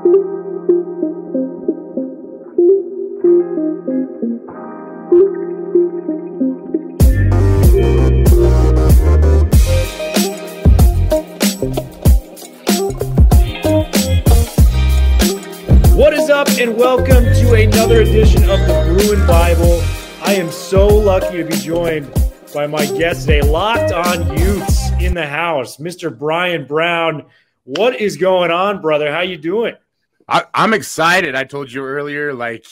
What is up, and welcome to another edition of the Bruin Bible. I am so lucky to be joined by my guest today, Locked On Utes in the house, Mr. Bryan Brown. What is going on, brother? How you doing? I'm excited. I told you earlier, like,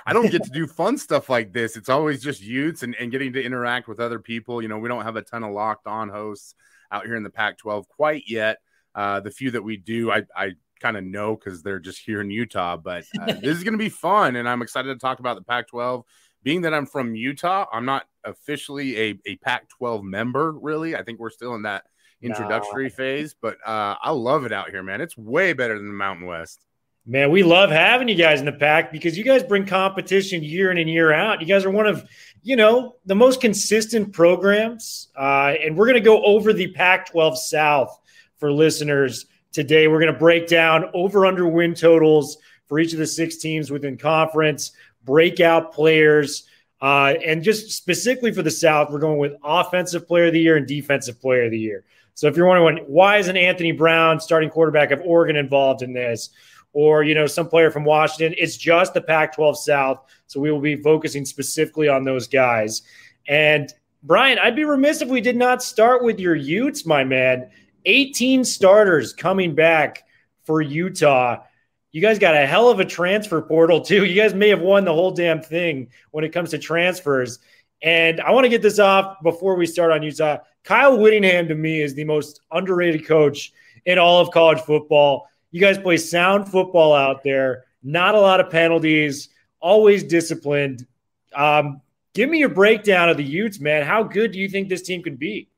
I don't get to do fun stuff like this. It's always just Utes and getting to interact with other people. You know, we don't have a ton of Locked On hosts out here in the Pac-12 quite yet. The few that we do, I kind of know because they're just here in Utah, but this is going to be fun, and I'm excited to talk about the Pac-12. Being that I'm from Utah, I'm not officially a Pac-12 member, really. I think we're still in that introductory phase, but I love it out here, man. It's way better than the Mountain West. Man, we love having you guys in the Pac because you guys bring competition year in and year out. You guys are one of, the most consistent programs, and we're going to go over the Pac-12 South for listeners. Today, we're going to break down over-under win totals for each of the 6 teams within conference, breakout players, and just specifically for the South, we're going with Offensive Player of the Year and Defensive Player of the Year. So if you're wondering, why isn't Anthony Brown, starting quarterback of Oregon, involved in this? Or, some player from Washington? It's just the Pac-12 South, so we will be focusing specifically on those guys. And, Bryan, I'd be remiss if we did not start with your Utes, my man. 18 starters coming back for Utah. You guys got a hell of a transfer portal, too. You guys may have won the whole damn thing when it comes to transfers. And I want to get this off before we start on Utah. Kyle Whittingham, to me, is the most underrated coach in all of college football. You guys play sound football out there, not a lot of penalties, always disciplined. Give me your breakdown of the Utes, man. How good do you think this team could be?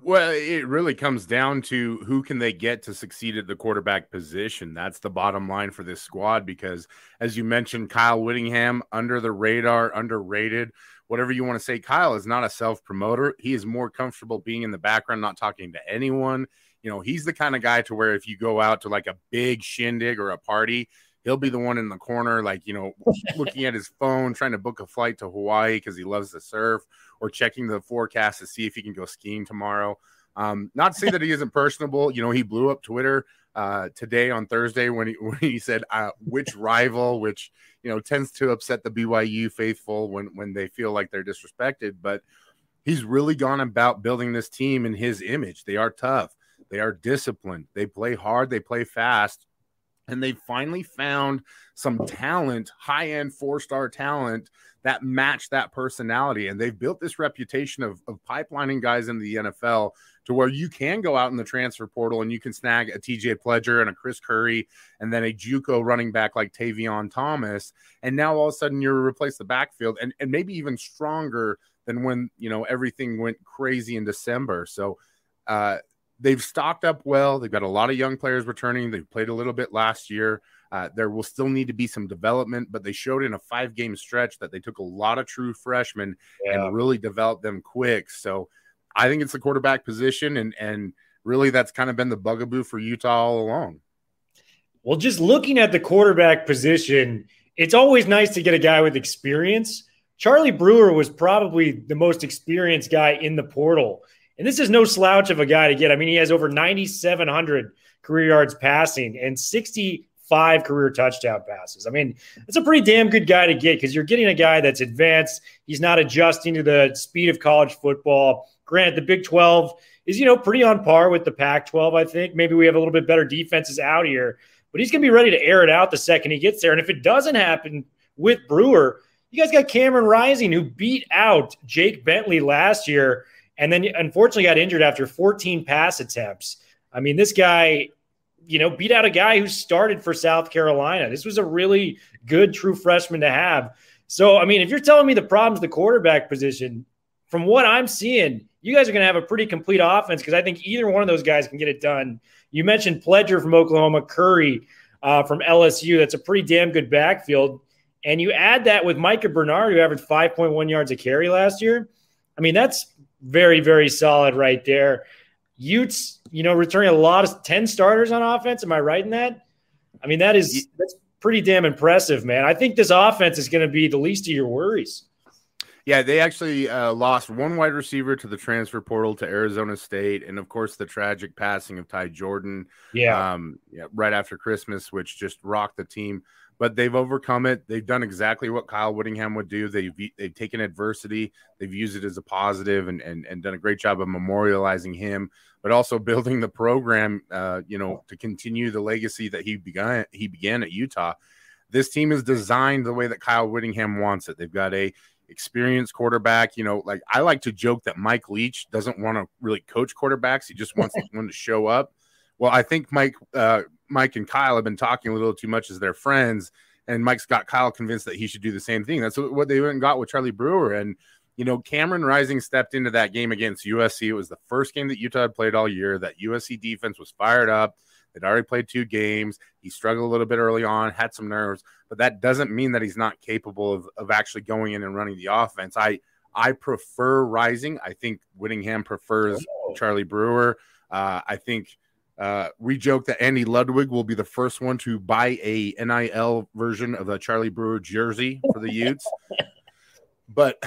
Well, it really comes down to who can they get to succeed at the quarterback position. That's the bottom line for this squad because, as you mentioned, Kyle Whittingham, under the radar, underrated, whatever you want to say. Kyle is not a self-promoter. He is more comfortable being in the background, not talking to anyone. He's the kind of guy to where if you go out to like a big shindig or a party, he'll be the one in the corner, looking at his phone, trying to book a flight to Hawaii because he loves to surf, or checking the forecast to see if he can go skiing tomorrow. Not to say that he isn't personable. He blew up Twitter today on Thursday when he said which rival, which, tends to upset the BYU faithful when they feel like they're disrespected. But he's really gone about building this team in his image. They are tough. They are disciplined. They play hard. They play fast. And they finally found some talent, high-end 4-star talent that matched that personality. And they've built this reputation of pipelining guys into the NFL to where you can go out in the transfer portal and you can snag a TJ Pledger and a Chris Curry and then a JUCO running back like Tavion Thomas. And now all of a sudden you're replace the backfield and maybe even stronger than when, everything went crazy in December. So, they've stocked up well. They've got a lot of young players returning. They played a little bit last year. There will still need to be some development, but they showed in a 5-game stretch that they took a lot of true freshmen and really developed them quick. So I think it's the quarterback position, and really that's kind of been the bugaboo for Utah all along. Well, just looking at the quarterback position, it's always nice to get a guy with experience. Charlie Brewer was probably the most experienced guy in the portal. And this is no slouch of a guy to get. I mean, he has over 9,700 career yards passing and 65 career touchdown passes. I mean, it's a pretty damn good guy to get because you're getting a guy that's advanced. He's not adjusting to the speed of college football. Granted, the Big 12 is, pretty on par with the Pac-12, I think. Maybe we have a little bit better defenses out here. But he's going to be ready to air it out the second he gets there. And if it doesn't happen with Brewer, you guys got Cameron Rising, who beat out Jake Bentley last year and then unfortunately got injured after 14 pass attempts. I mean, this guy, beat out a guy who started for South Carolina. This was a really good true freshman to have. So, I mean, if you're telling me the problem's the quarterback position, from what I'm seeing, you guys are going to have a pretty complete offense because I think either one of those guys can get it done. You mentioned Pledger from Oklahoma, Curry from LSU. That's a pretty damn good backfield. And you add that with Micah Bernard, who averaged 5.1 yards a carry last year. I mean, that's very, very solid right there. Utes, returning a lot of 10 starters on offense. Am I right in that? I mean, that's pretty damn impressive, man. I think this offense is going to be the least of your worries. Yeah, they actually lost one wide receiver to the transfer portal to Arizona State, and of course the tragic passing of Ty Jordan, right after Christmas, which just rocked the team. But they've overcome it. They've done exactly what Kyle Whittingham would do. They've taken adversity, they've used it as a positive, and done a great job of memorializing him, but also building the program, to continue the legacy that he began at Utah. This team is designed the way that Kyle Whittingham wants it. They've got a experienced quarterback. Like I like to joke that Mike Leach doesn't want to really coach quarterbacks. He just wants one to show up. Well, I think Mike and Kyle have been talking a little too much as their friends, and Mike's got Kyle convinced that he should do the same thing. That's what they went and got with Charlie Brewer. And, Cameron Rising stepped into that game against USC. It was the first game that Utah had played all year. That USC defense was fired up. They'd already played 2 games. He struggled a little bit early on, had some nerves, but that doesn't mean that he's not capable of actually going in and running the offense. I prefer Rising. I think Whittingham prefers Charlie Brewer. I think we joke that Andy Ludwig will be the first one to buy a NIL version of a Charlie Brewer jersey for the Utes. But,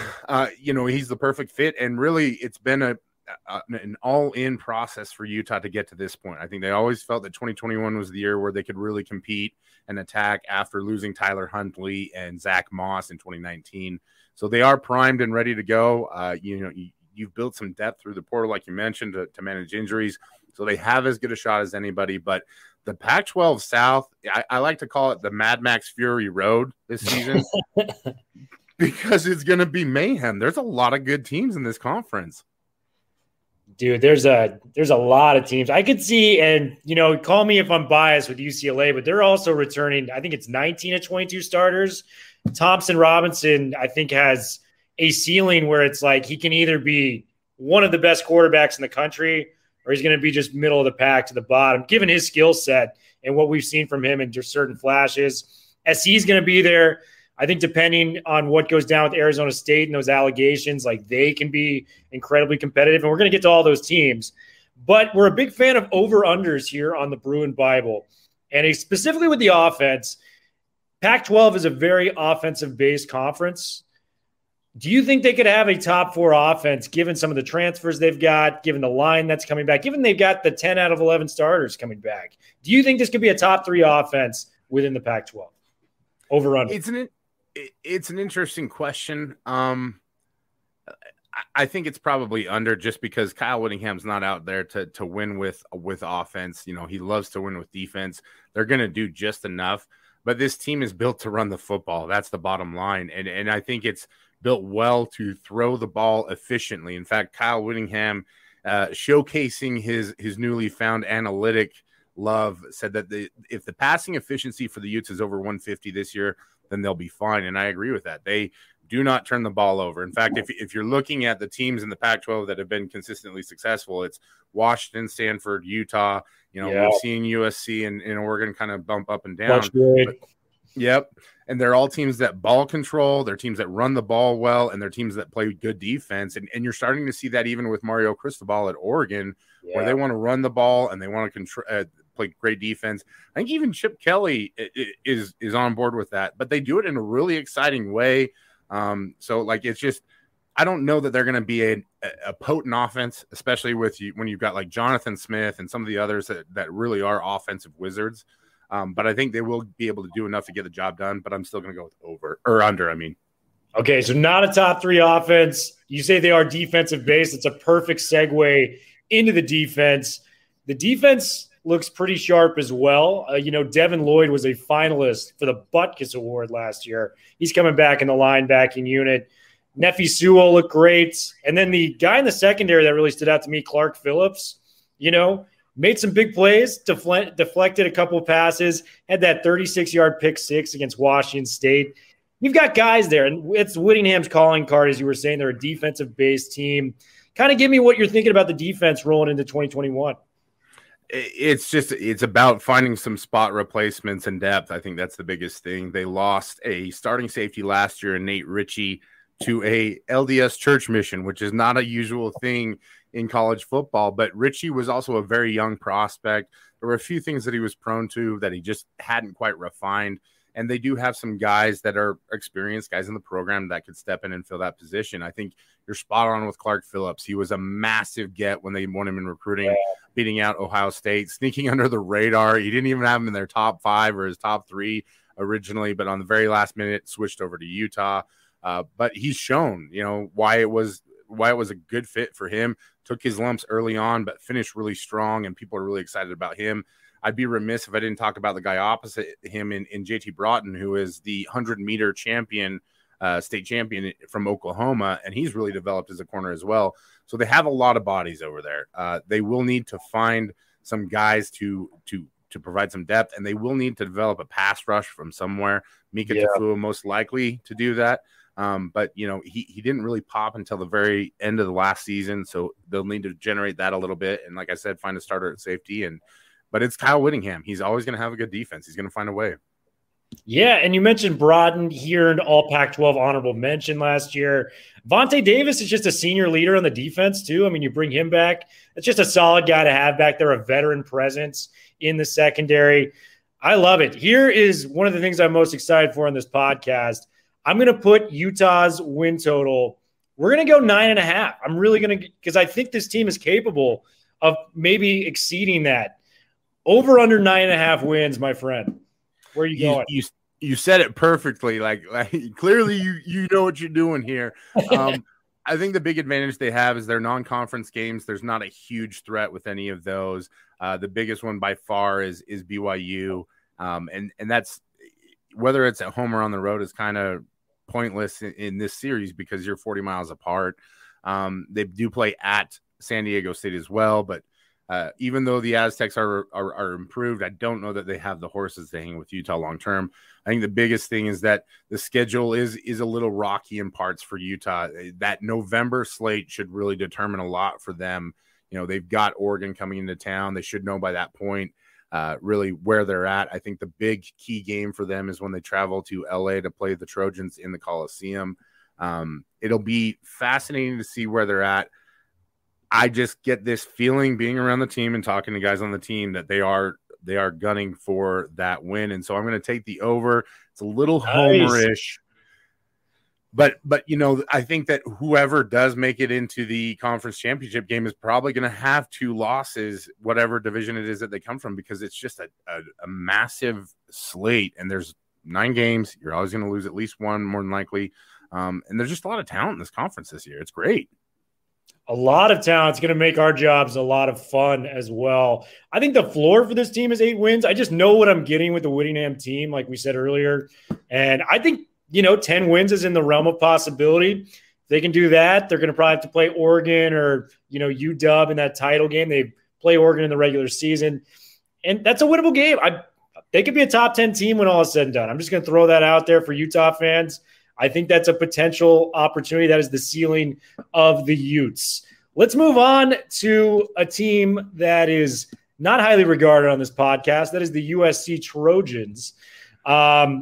he's the perfect fit. And really, it's been an all-in process for Utah to get to this point. I think they always felt that 2021 was the year where they could really compete and attack after losing Tyler Huntley and Zach Moss in 2019. So they are primed and ready to go. You've built some depth through the portal, like you mentioned, to manage injuries. So they have as good a shot as anybody. But the Pac-12 South, I like to call it the Mad Max Fury Road this season because it's going to be mayhem. There's a lot of good teams in this conference. Dude, there's a lot of teams I could see, and call me if I'm biased with UCLA, but they're also returning. I think it's 19 of 22 starters. Thompson Robinson, I think, has a ceiling where it's like he can either be one of the best quarterbacks in the country, or he's going to be just middle of the pack to the bottom, given his skill set and what we've seen from him in just certain flashes. SC's going to be there. I think depending on what goes down with Arizona State and those allegations, like they can be incredibly competitive. And we're going to get to all those teams. But we're a big fan of over-unders here on the Bruin Bible. And specifically with the offense, Pac-12 is a very offensive-based conference. Do you think they could have a top 4 offense given some of the transfers they've got, given the line that's coming back, given they've got the 10 out of 11 starters coming back? Do you think this could be a top 3 offense within the Pac-12? Over-under. It's an interesting question. I think it's probably under, just because Kyle Whittingham's not out there to win with offense. He loves to win with defense. They're going to do just enough, but this team is built to run the football. That's the bottom line. And I think it's built well to throw the ball efficiently. In fact, Kyle Whittingham, showcasing his newly found analytic love, said that if the passing efficiency for the Utes is over 150 this year, then they'll be fine. And I agree with that. They do not turn the ball over. In fact, if you're looking at the teams in the Pac-12 that have been consistently successful, it's Washington, Stanford, Utah. We've seen USC and Oregon kind of bump up and down. Yep. And they're all teams that ball control. They're teams that run the ball well, and they're teams that play good defense. And you're starting to see that even with Mario Cristobal at Oregon, where they want to run the ball and they want to play great defense. I think even Chip Kelly is on board with that, but they do it in a really exciting way. It's just, I don't know that they're going to be a potent offense, especially when you've got like Jonathan Smith and some of the others that really are offensive wizards. But I think they will be able to do enough to get the job done, but I'm still going to go with over or under. Okay. So not a top 3 offense. You say they are defensive based. It's a perfect segue into the defense. The defense looks pretty sharp as well. Devin Lloyd was a finalist for the Butkus Award last year. He's coming back in the linebacking unit. Nefi Sewell looked great. And then the guy in the secondary that really stood out to me, Clark Phillips, made some big plays, deflected a couple of passes, had that 36-yard pick 6 against Washington State. You've got guys there, and it's Whittingham's calling card, as you were saying. They're a defensive-based team. Kind of give me what you're thinking about the defense rolling into 2021. It's about finding some spot replacements and depth. I think that's the biggest thing. They lost a starting safety last year in Nate Ritchie to a LDS church mission, which is not a usual thing in college football. But Ritchie was also a very young prospect. there were a few things that he was prone to that he just hadn't quite refined. And they do have some guys that are experienced guys in the program that could step in and fill that position. I think you're spot on with Clark Phillips. He was a massive get when they won him in recruiting, beating out Ohio State, sneaking under the radar. He didn't even have him in their top 5 or his top 3 originally, but on the very last minute switched over to Utah. But he's shown, why it was a good fit for him. Took his lumps early on, but finished really strong, and people are really excited about him. I'd be remiss if I didn't talk about the guy opposite him in JT Broughton, who is the 100-meter champion, state champion from Oklahoma, and he's really developed as a corner as well. So they have a lot of bodies over there. They will need to find some guys to provide some depth, and they will need to develop a pass rush from somewhere. Mika Tafua most likely to do that. But, he didn't really pop until the very end of the last season, so they'll need to generate that a little bit. And like I said, find a starter at safety. But it's Kyle Whittingham. He's always going to have a good defense. He's going to find a way. Yeah, and you mentioned Broughton here in all Pac-12 honorable mention last year. Vontae Davis is just a senior leader on the defense, too. I mean, you bring him back. It's just a solid guy to have back there, a veteran presence in the secondary. I love it. Here is one of the things I'm most excited for on this podcast. I'm going to put Utah's win total. We're going to go 9.5. I'm really going to – because I think this team is capable of maybe exceeding that. Over under 9.5 wins, my friend. Where are you going? You said it perfectly. Like clearly you know what you're doing here. I think the big advantage they have is their non-conference games. There's not a huge threat with any of those. The biggest one by far is BYU. And that's whether it's at home or on the road is kind of pointless in this series because you're 40 miles apart. They do play at San Diego State as well, but even though the Aztecs are improved, I don't know that they have the horses to hang with Utah long term. I think the biggest thing is that the schedule is a little rocky in parts for Utah. That November slate should really determine a lot for them. They've got Oregon coming into town. They should know by that point really where they're at. I think the big key game for them is when they travel to LA to play the Trojans in the Coliseum. It'll be fascinating to see where they're at. I just get this feeling being around the team and talking to guys on the team that they are gunning for that win. And so I'm going to take the over. It's a little homerish, but I think that whoever does make it into the conference championship game is probably going to have 2 losses, whatever division it is that they come from, because it's just a massive slate and there's 9 games. You're always going to lose at least one more than likely. And there's just a lot of talent in this conference this year. It's great. A lot of talent. It's going to make our jobs a lot of fun as well. I think the floor for this team is 8 wins. I just know what I'm getting with the Whittingham team, like we said earlier. And I think, 10 wins is in the realm of possibility. If they can do that, they're going to probably have to play Oregon or, UW in that title game. They play Oregon in the regular season. And that's a winnable game. They could be a top 10 team when all is said and done. I'm just going to throw that out there for Utah fans. I think that's a potential opportunity. That is the ceiling of the Utes. Let's move on to a team that is not highly regarded on this podcast. That is the USC Trojans. Clay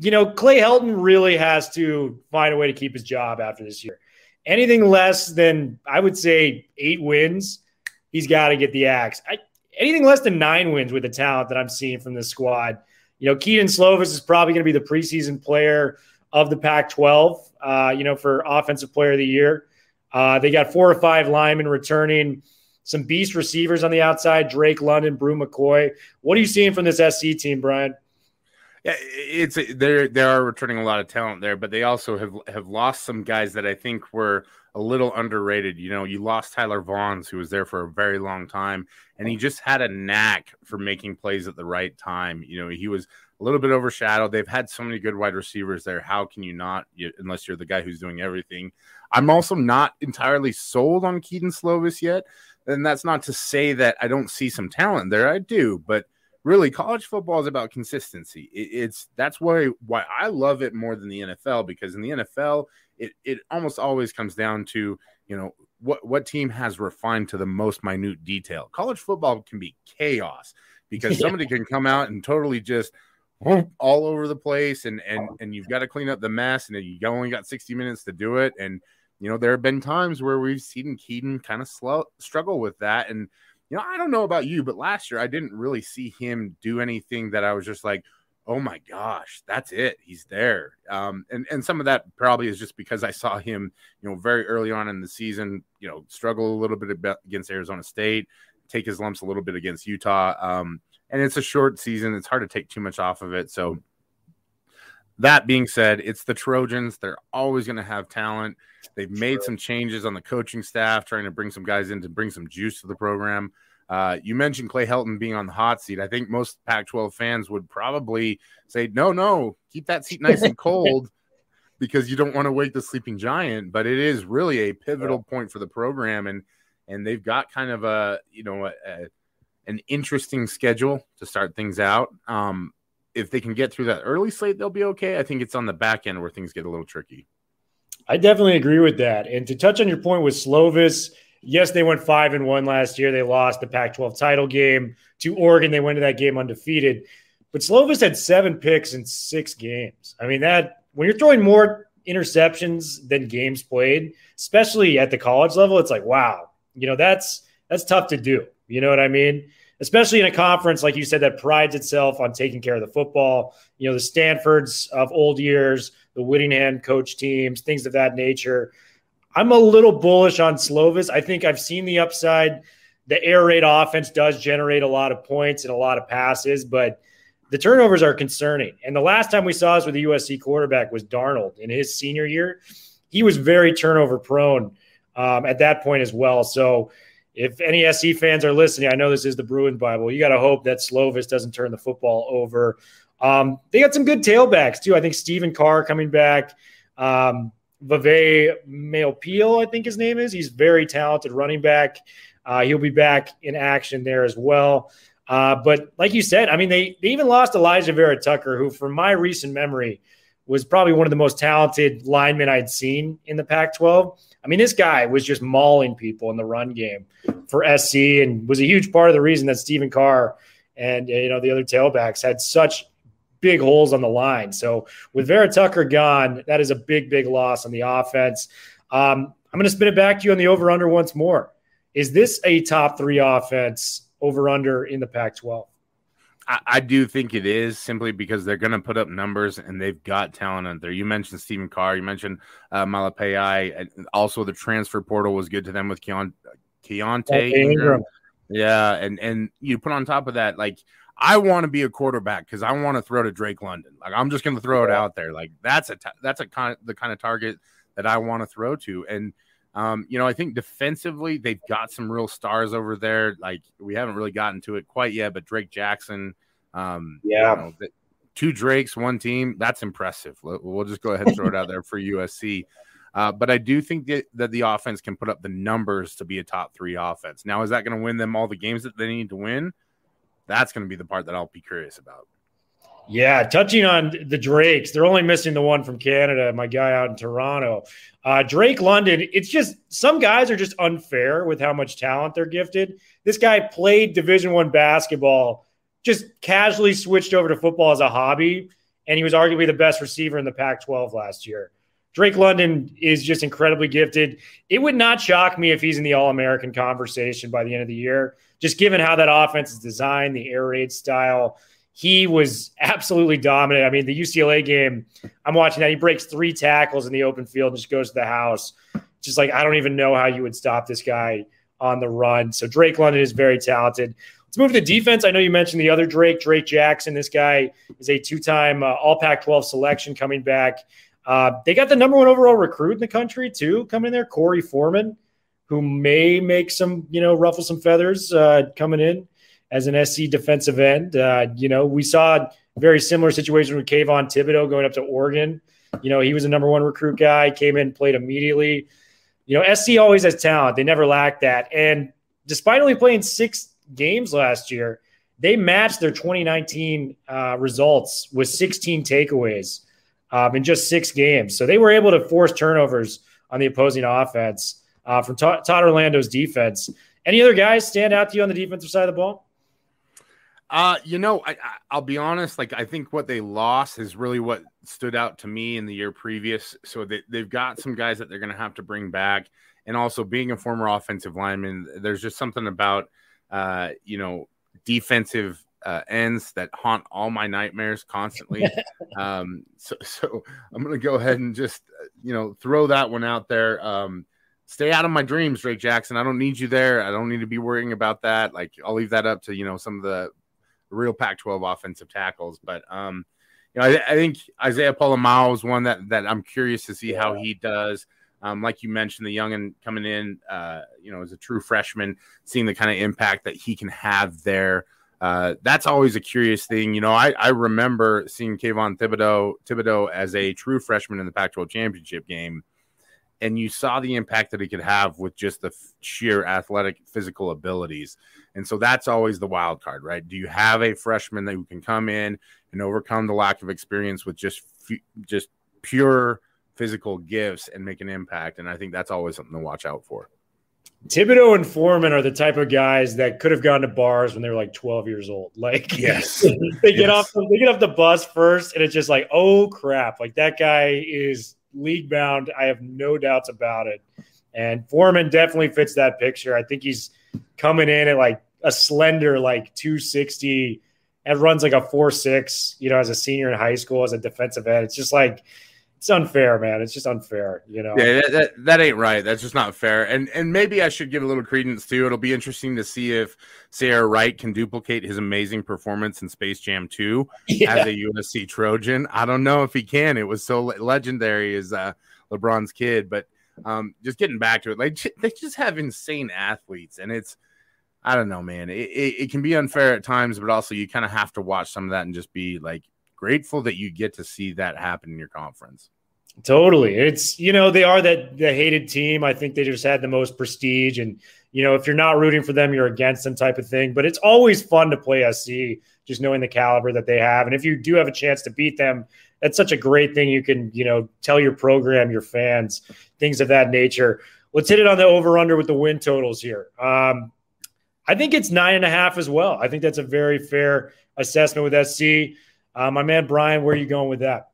Helton really has to find a way to keep his job after this year. Anything less than, I would say, 8 wins, he's got to get the axe. Anything less than 9 wins with the talent that I'm seeing from this squad. Keaton Slovis is probably going to be the preseason player of the Pac-12, for Offensive Player of the Year. They got 4 or 5 linemen returning, some beast receivers on the outside, Drake London, Brew McCoy. What are you seeing from this SC team, Brian? Yeah, they are returning a lot of talent there, but they also have lost some guys that I think were a little underrated. You lost Tyler Vaughns, who was there for a very long time, and he just had a knack for making plays at the right time. He was a little bit overshadowed. They've had so many good wide receivers there. How can you not, unless you're the guy who's doing everything? I'm also not entirely sold on Keaton Slovis yet. And that's not to say that I don't see some talent there. I do, but really college football is about consistency. That's why I love it more than the NFL, because in the NFL, it almost always comes down to, what team has refined to the most minute detail. College football can be chaos because somebody can come out and totally just all over the place, and you've got to clean up the mess, and you only got 60 minutes to do it. And there have been times where we've seen Keaton kind of struggle with that, and I don't know about you, but last year I didn't really see him do anything that I was just like, oh my gosh, that's it. He's there. And some of that probably is just because I saw him, very early on in the season, struggle a little bit against Arizona State, take his lumps a little bit against Utah. And it's a short season. It's hard to take too much off of it. So that being said, it's the Trojans. They're always going to have talent. They've made some changes on the coaching staff, trying to bring some guys in to bring some juice to the program. You mentioned Clay Helton being on the hot seat. I think most Pac-12 fans would probably say, no, keep that seat nice and cold because you don't want to wake the sleeping giant. But it is really a pivotal point for the program, and they've got kind of an interesting schedule to start things out. If they can get through that early slate, they'll be okay. I think it's on the back end where things get a little tricky. I definitely agree with that. And to touch on your point with Slovis, yes, they went 5-1 last year. They lost the Pac-12 title game to Oregon. They went to that game undefeated. But Slovis had 7 picks in 6 games. I mean, that when you're throwing more interceptions than games played, especially at the college level, it's like, wow, that's tough to do. You know what I mean? Especially in a conference, like you said, that prides itself on taking care of the football. The Stanfords of old years, the Whittingham coach teams, things of that nature. I'm a little bullish on Slovis. I think I've seen the upside. The air raid offense does generate a lot of points and a lot of passes, but the turnovers are concerning. And the last time we saw this with the USC quarterback was Darnold in his senior year. He was very turnover prone at that point as well. So if any SC fans are listening, I know this is the Bruin Bible. You got to hope that Slovis doesn't turn the football over. They got some good tailbacks too. I think Stephen Carr coming back. Vave Mailpeel, I think his name is. He's very talented running back. He'll be back in action there as well. But like you said, I mean, they even lost Elijah Vera Tucker, who from my recent memory was probably one of the most talented linemen I'd seen in the Pac-12. I mean, this guy was just mauling people in the run game for SC and was a huge part of the reason that Stephen Carr and, the other tailbacks had such big holes on the line. So with Vera Tucker gone, that is a big, big loss on the offense. I'm going to spin it back to you on the over-under once more. Is this a top 3 offense over-under in the Pac-12? I do think it is, simply because they're going to put up numbers and they've got talent out there. You mentioned Stephen Carr. You mentioned Malapai. Also, the transfer portal was good to them with Keontae Ingram. Yeah, and you put on top of that, like, I want to be a quarterback because I want to throw to Drake London. Like, I'm just going to throw it out there. Like, that's the kind of target that I want to throw to. And I think defensively they've got some real stars over there. Like, we haven't really gotten to it quite yet, but Drake Jackson, 2 Drakes, 1 team, that's impressive. We'll just go ahead and throw it out there for USC. But I do think that the offense can put up the numbers to be a top 3 offense. Now, is that going to win them all the games that they need to win? That's going to be the part that I'll be curious about. Yeah, touching on the Drakes, they're only missing the one from Canada, my guy out in Toronto. Drake London, it's just some guys are just unfair with how much talent they're gifted. This guy played Division I basketball, just casually switched over to football as a hobby, and he was arguably the best receiver in the Pac-12 last year. Drake London is just incredibly gifted. It would not shock me if he's in the All-American conversation by the end of the year, just given how that offense is designed, the air raid style. He was absolutely dominant. I mean, the UCLA game, I'm watching that. He breaks 3 tackles in the open field and just goes to the house. Just like, I don't even know how you would stop this guy on the run. So Drake London is very talented. Let's move to the defense. I know you mentioned the other Drake Jackson. This guy is a 2-time All Pac-12 selection coming back. They got the number 1 overall recruit in the country, too, coming in there, Corey Foreman, who may make some, ruffle some feathers coming in as an SC defensive end. We saw a very similar situation with Kayvon Thibodeau going up to Oregon. He was a number 1 recruit guy, came in, played immediately. SC always has talent. They never lack that. And despite only playing 6 games last year, they matched their 2019 results with 16 takeaways in just 6 games. So they were able to force turnovers on the opposing offense from Todd Orlando's defense. Any other guys stand out to you on the defensive side of the ball? I'll be honest. Like, I think what they lost is really what stood out to me in the year previous. So they've got some guys that they're going to have to bring back. And also, being a former offensive lineman, there's just something about defensive ends that haunt all my nightmares constantly. So I'm going to go ahead and just, throw that one out there. Stay out of my dreams, Drake Jackson. I don't need you there. I don't need to be worrying about that. Like, I'll leave that up to, some of the real Pac-12 offensive tackles. But, I think Isaiah Pola-Mao is one that I'm curious to see how he does. Like you mentioned, the youngin coming in, as a true freshman, seeing the kind of impact that he can have there. That's always a curious thing. I remember seeing Kayvon Thibodeau as a true freshman in the Pac-12 championship game, and you saw the impact that he could have with just the sheer athletic physical abilities. And so that's always the wild card, right? Do you have a freshman who can come in and overcome the lack of experience with just pure physical gifts and make an impact? And I think that's always something to watch out for. Thibodeau and Foreman are the type of guys that could have gone to bars when they were like 12 years old. Like, yes, they get off the bus first, and it's just like, oh crap! Like, that guy is league bound. I have no doubts about it. And Foreman definitely fits that picture. I think he's coming in at like a slender, like 260, and runs like a 4.6. As a senior in high school as a defensive end. It's just like, it's unfair, man. It's just unfair, Yeah, that ain't right. That's just not fair. And maybe I should give a little credence too. It'll be interesting to see if Sayre Wright can duplicate his amazing performance in Space Jam 2 as a USC Trojan. I don't know if he can. It was so legendary as LeBron's kid. But just getting back to it, like, they just have insane athletes, and it's, I don't know, man. It can be unfair at times, but also you kind of have to watch some of that and just be like grateful that you get to see that happen in your conference. Totally. It's, they are the hated team. I think they just had the most prestige, and, if you're not rooting for them, you're against them type of thing. But it's always fun to play SC, just knowing the caliber that they have. And if you do have a chance to beat them, that's such a great thing. You can, tell your program, your fans, things of that nature. Let's hit it on the over-under with the win totals here. I think it's 9.5 as well. I think that's a very fair assessment with SC. My man, Brian, where are you going with that?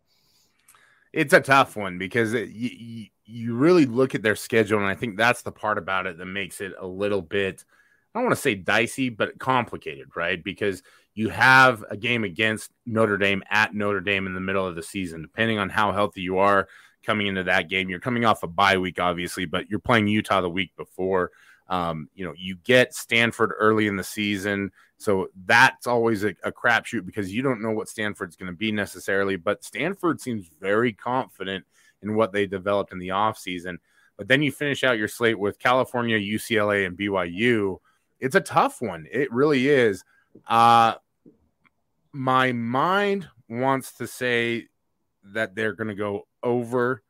It's a tough one because you really look at their schedule, and I think that's the part about it that makes it a little bit, I don't want to say dicey, but complicated, right? Because you have a game against Notre Dame at Notre Dame in the middle of the season. Depending on how healthy you are coming into that game, you're coming off a bye week, obviously, but you're playing Utah the week before. You get Stanford early in the season. So that's always a crapshoot because you don't know what Stanford's going to be necessarily. But Stanford seems very confident in what they developed in the offseason. But then you finish out your slate with California, UCLA, and BYU. It's a tough one. It really is. My mind wants to say that they're going to go over.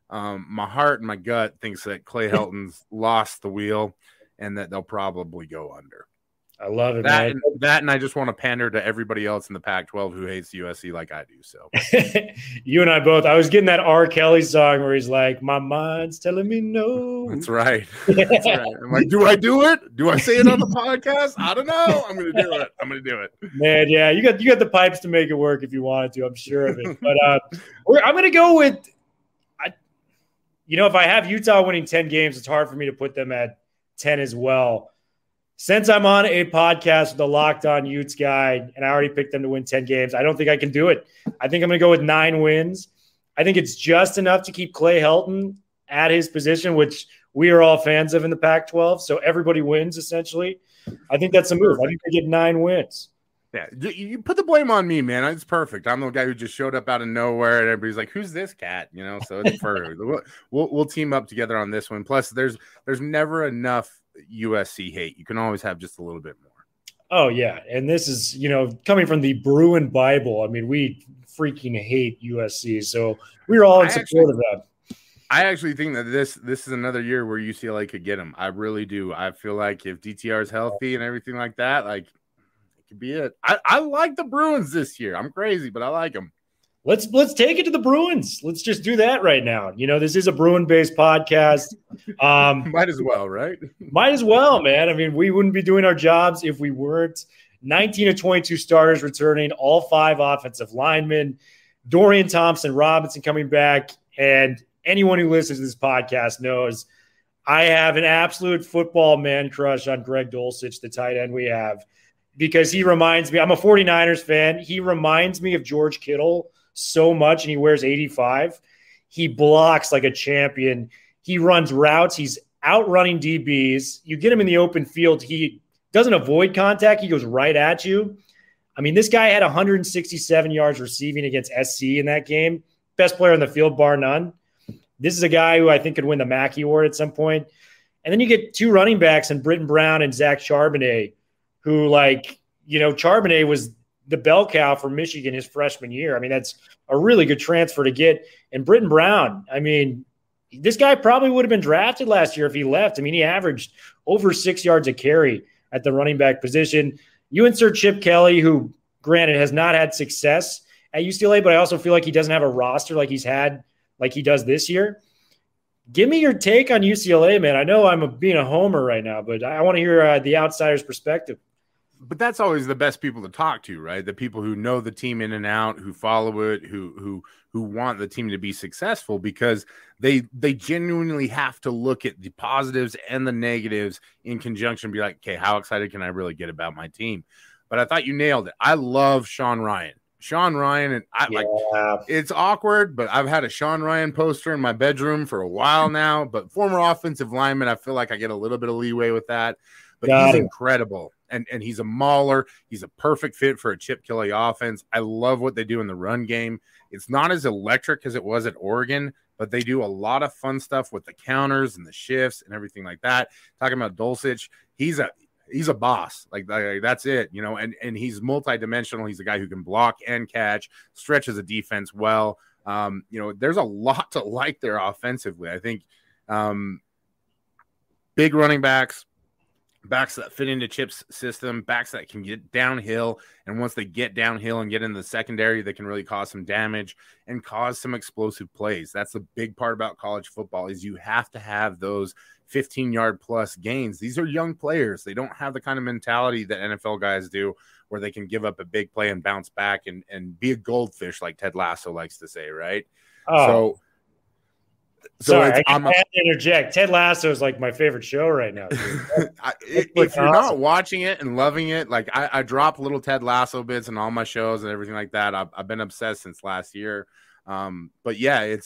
My heart and my gut thinks that Clay Helton's lost the wheel and that they'll probably go under. I love it, man. And I just want to pander to everybody else in the Pac-12 who hates USC like I do. So you and I both. I was getting that R. Kelly song where he's like, "My mind's telling me no." That's right. That's right. I'm like, do I do it? Do I say it on the podcast? I don't know. I'm going to do it. Man, yeah, you got the pipes to make it work if you wanted to. I'm sure of it. But I'm going to go with. If I have Utah winning 10 games, it's hard for me to put them at 10 as well. Since I'm on a podcast with the Locked On Utes guy, and I already picked them to win 10 games, I don't think I can do it. I think I'm going to go with 9 wins. I think it's just enough to keep Clay Helton at his position, which we are all fans of in the Pac-12. So everybody wins, essentially. I think that's a move. I think they get 9 wins. Yeah, you put the blame on me, man. It's perfect. I'm the guy who just showed up out of nowhere, and everybody's like, "Who's this cat?" So it's perfect. We'll team up together on this one. Plus, there's never enough USC hate. You can always have just a little bit more. Oh yeah, and this is coming from the Bruin Bible. I mean, we freaking hate USC, so we're all in support of them. I actually think that this is another year where UCLA could get them. I really do. I feel like if DTR is healthy and everything like that, like. Could be it. I like the Bruins this year. I'm crazy, but I like them. Let's take it to the Bruins. Let's just do that right now. This is a Bruin-based podcast. Might as well, right? Might as well, man. I mean, we wouldn't be doing our jobs if we weren't. 19 of 22 starters returning, all 5 offensive linemen. Dorian Thompson-Robinson coming back, and anyone who listens to this podcast knows I have an absolute football man crush on Greg Dulcich, the tight end we have, because he reminds me, I'm a 49ers fan. He reminds me of George Kittle so much, and he wears 85. He blocks like a champion. He runs routes. He's outrunning DBs. You get him in the open field. He doesn't avoid contact. He goes right at you. I mean, this guy had 167 yards receiving against SC in that game. Best player on the field, bar none. This is a guy who I think could win the Mackey Award at some point. And then you get two running backs in Bryan Brown and Zach Charbonnet, who, like, you know, Charbonnet was the bell cow for Michigan his freshman year. I mean, that's a really good transfer to get. And Bryan Brown, I mean, this guy probably would have been drafted last year if he left. I mean, he averaged over 6 yards a carry at the running back position. You insert Chip Kelly, who, granted, has not had success at UCLA, but I also feel like he doesn't have a roster like he does this year. Give me your take on UCLA, man. I know I'm being a homer right now, but I want to hear the outsider's perspective. But that's always the best people to talk to, right? The people who know the team in and out, who follow it, who want the team to be successful, because they genuinely have to look at the positives and the negatives in conjunction and be like, okay, how excited can I really get about my team? But I thought you nailed it. I love Sean Ryan. And it's awkward, but I've had a Sean Ryan poster in my bedroom for a while now. But former offensive lineman, I feel like I get a little bit of leeway with that. But he's incredible. And he's a mauler. He's a perfect fit for a Chip Kelly offense. I love what they do in the run game. It's not as electric as it was at Oregon, but they do a lot of fun stuff with the counters and the shifts and everything like that. Talking about Dulcich, he's a boss. Like that's it, you know, and he's multidimensional. He's a guy who can block and catch, stretches a defense well. You know, there's a lot to like there offensively. I think big running backs that fit into Chip's system, backs that can get downhill. And once they get downhill and get in the secondary, they can really cause some damage and cause some explosive plays. That's the big part about college football, is you have to have those 15-yard plus gains. These are young players. They don't have the kind of mentality that NFL guys do, where they can give up a big play and bounce back and be a goldfish, like Ted Lasso likes to say, right? Oh. Sorry, I have to interject. Ted Lasso is like my favorite show right now. If you're not watching it and loving it, like I drop little Ted Lasso bits in all my shows and everything like that. I've been obsessed since last year. But yeah,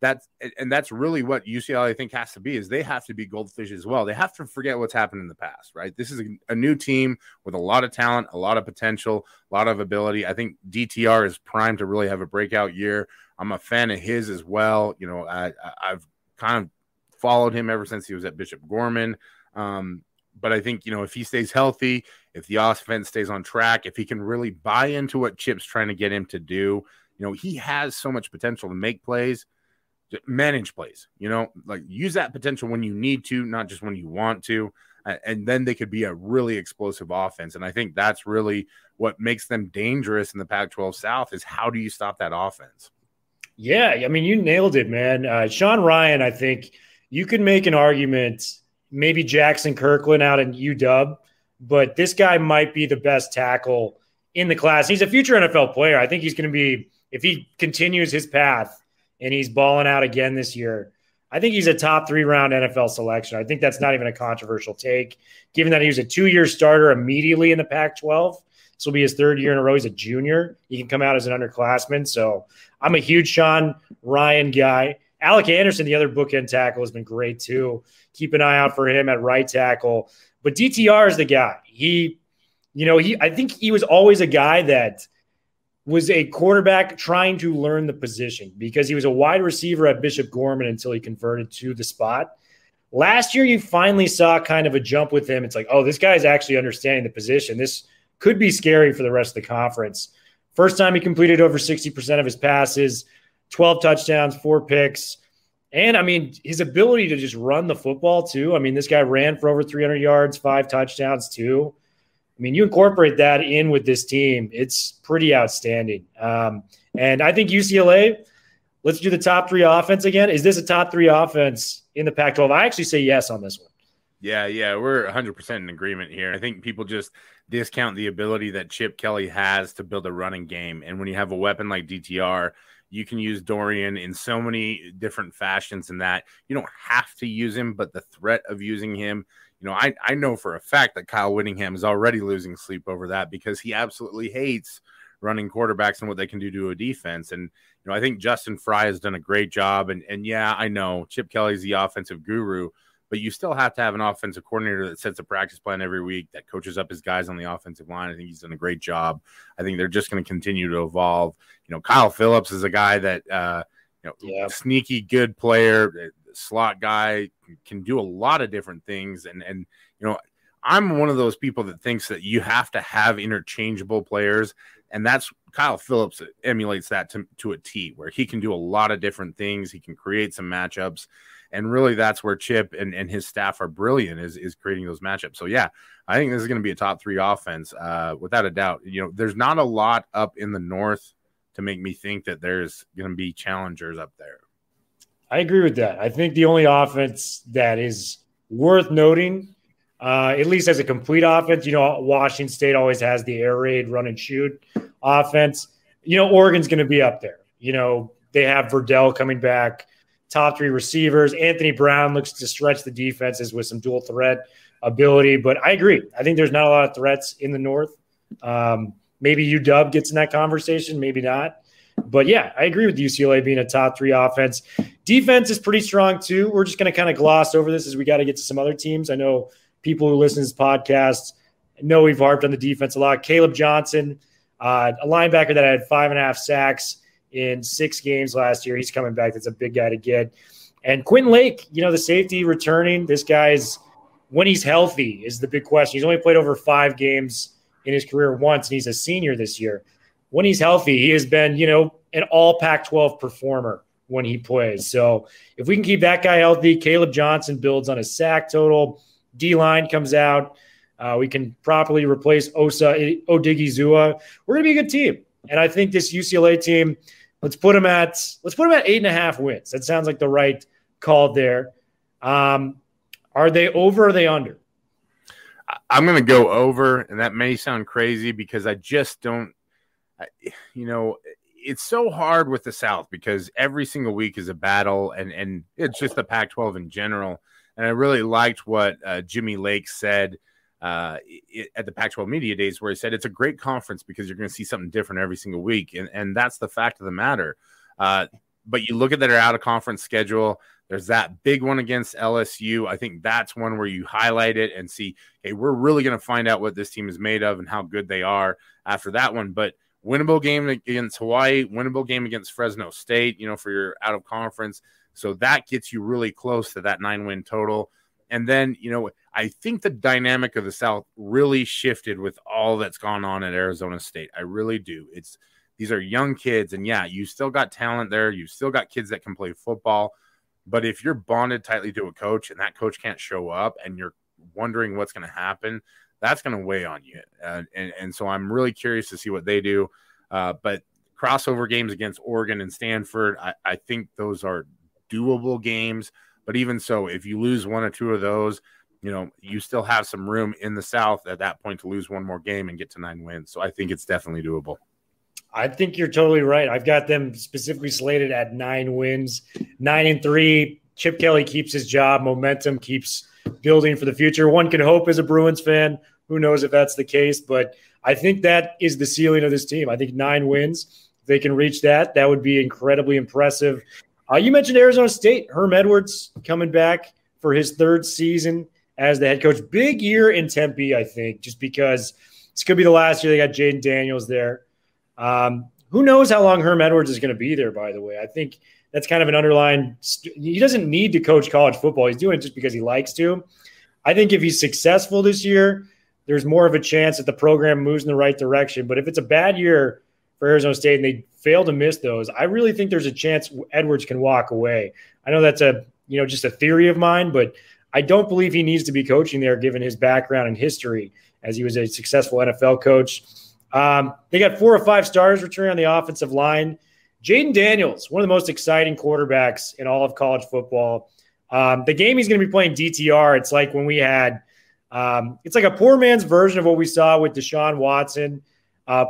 that's really what UCLA I think has to be, is they have to be goldfish as well. They have to forget what's happened in the past, right? This is a new team with a lot of talent, a lot of potential, a lot of ability. I think DTR is primed to really have a breakout year. I'm a fan of his as well. You know, I've kind of followed him ever since he was at Bishop Gorman. But I think, you know, if he stays healthy, if the offense stays on track, if he can really buy into what Chip's trying to get him to do, you know, he has so much potential to make plays, to manage plays, you know, like use that potential when you need to, not just when you want to. And then they could be a really explosive offense. And I think that's really what makes them dangerous in the Pac-12 South, is how do you stop that offense? Yeah, I mean, you nailed it, man. Sean Ryan, I think you could make an argument, maybe Jackson Kirkland out in UW, but this guy might be the best tackle in the class. He's a future NFL player. I think he's going to be, if he continues his path and he's balling out again this year, I think he's a top 3-round NFL selection. I think that's not even a controversial take, given that he was a 2-year starter immediately in the Pac-12. This will be his 3rd year in a row. He's a junior. He can come out as an underclassman. So I'm a huge Sean Ryan guy. Alec Anderson, the other bookend tackle, has been great too. Keep an eye out for him at right tackle. But DTR is the guy. I think he was always a guy that was a quarterback trying to learn the position, because he was a wide receiver at Bishop Gorman until he converted to the spot. Last year, you finally saw kind of a jump with him. It's like, oh, this guy's actually understanding the position. This could be scary for the rest of the conference. First time he completed over 60% of his passes, 12 touchdowns, 4 picks. And, I mean, his ability to just run the football, too. I mean, this guy ran for over 300 yards, 5 touchdowns, too. I mean, you incorporate that in with this team, it's pretty outstanding. And I think UCLA, let's do the top 3 offense again. Is this a top 3 offense in the Pac-12? I actually say yes on this one. Yeah, we're 100% in agreement here. I think people just discount the ability that Chip Kelly has to build a running game. And when you have a weapon like DTR, you can use Dorian in so many different fashions in that you don't have to use him, but the threat of using him, I know for a fact that Kyle Whittingham is already losing sleep over that because he absolutely hates running quarterbacks and what they can do to a defense. And, I think Justin Fry has done a great job. And yeah, I know Chip Kelly's the offensive guru, but you still have to have an offensive coordinator that sets a practice plan every week, that coaches up his guys on the offensive line. I think he's done a great job. I think they're just going to continue to evolve. Kyle Phillips is a guy that, sneaky good player, slot guy, can do a lot of different things. And I'm one of those people that thinks that you have to have interchangeable players. And that's Kyle Phillips emulates that to a T, where he can do a lot of different things. He can create some matchups. And really, that's where Chip and his staff are brilliant, is creating those matchups. So, yeah, I think this is going to be a top 3 offense without a doubt. There's not a lot up in the north to make me think that there's going to be challengers up there. I agree with that. I think the only offense that is worth noting, at least as a complete offense, Washington State always has the air raid, run and shoot offense. Oregon's going to be up there. They have Verdell coming back. Top 3 receivers. Anthony Brown looks to stretch the defenses with some dual threat ability. But I agree. I think there's not a lot of threats in the north. Maybe UW gets in that conversation, maybe not. But, yeah, I agree with UCLA being a top 3 offense. Defense is pretty strong, too. We're just going to kind of gloss over this as we got to get to some other teams. I know people who listen to this podcast know we've harped on the defense a lot. Caleb Johnson, a linebacker that had 5.5 sacks in 6 games last year. He's coming back. That's a big guy to get. And Quentin Lake, the safety returning. This guy's, when he's healthy, is the big question. He's only played over 5 games in his career once, and he's a senior this year. When he's healthy, he has been, an all Pac-12 performer when he plays. So if we can keep that guy healthy, Caleb Johnson builds on his sack total. D-line comes out. We can properly replace Osa Odigizua. We're going to be a good team. And I think this UCLA team, let's put them at 8.5 wins. That sounds like the right call there. Are they over or are they under? I'm going to go over, and that may sound crazy because I just don't, it's so hard with the South because every single week is a battle, and it's just the Pac-12 in general. And I really liked what Jimmy Lake said at the Pac-12 Media Days, where he said it's a great conference because you're going to see something different every single week. And that's the fact of the matter. But you look at their out-of-conference schedule, there's that big one against LSU. I think that's one where you highlight it and see, hey, we're really going to find out what this team is made of and how good they are after that one. But winnable game against Hawaii, winnable game against Fresno State, for your out-of-conference. So that gets you really close to that 9-win total. And then, I think the dynamic of the South really shifted with all that's gone on at Arizona State. I really do. These are young kids, and yeah, you still got talent there. You still got kids that can play football. But if you're bonded tightly to a coach and that coach can't show up and you're wondering what's going to happen, that's going to weigh on you. And so I'm really curious to see what they do. But crossover games against Oregon and Stanford, I think those are doable games. But even so, if you lose 1 or 2 of those, you still have some room in the South at that point to lose one more game and get to 9 wins. So I think it's definitely doable. I think you're totally right. I've got them specifically slated at 9 wins, 9-3. Chip Kelly keeps his job. Momentum keeps building for the future. One can hope as a Bruins fan. Who knows if that's the case, but I think that is the ceiling of this team. I think 9 wins. If they can reach that, that would be incredibly impressive. You mentioned Arizona State. Herm Edwards coming back for his 3rd season as the head coach. Big year in Tempe, I think, just because it's going to be the last year. They got Jaden Daniels there. Who knows how long Herm Edwards is going to be there, by the way. I think that's kind of an underlying he doesn't need to coach college football. He's doing it just because he likes to. I think if he's successful this year, there's more of a chance that the program moves in the right direction. But if it's a bad year for Arizona State and they fail to miss those, I really think there's a chance Edwards can walk away. I know that's just a theory of mine, but I don't believe he needs to be coaching there given his background and history as he was a successful NFL coach. They got 4 or 5 starters returning on the offensive line. Jaden Daniels, one of the most exciting quarterbacks in all of college football. The game he's going to be playing DTR, it's like when we had It's like a poor man's version of what we saw with Deshaun Watson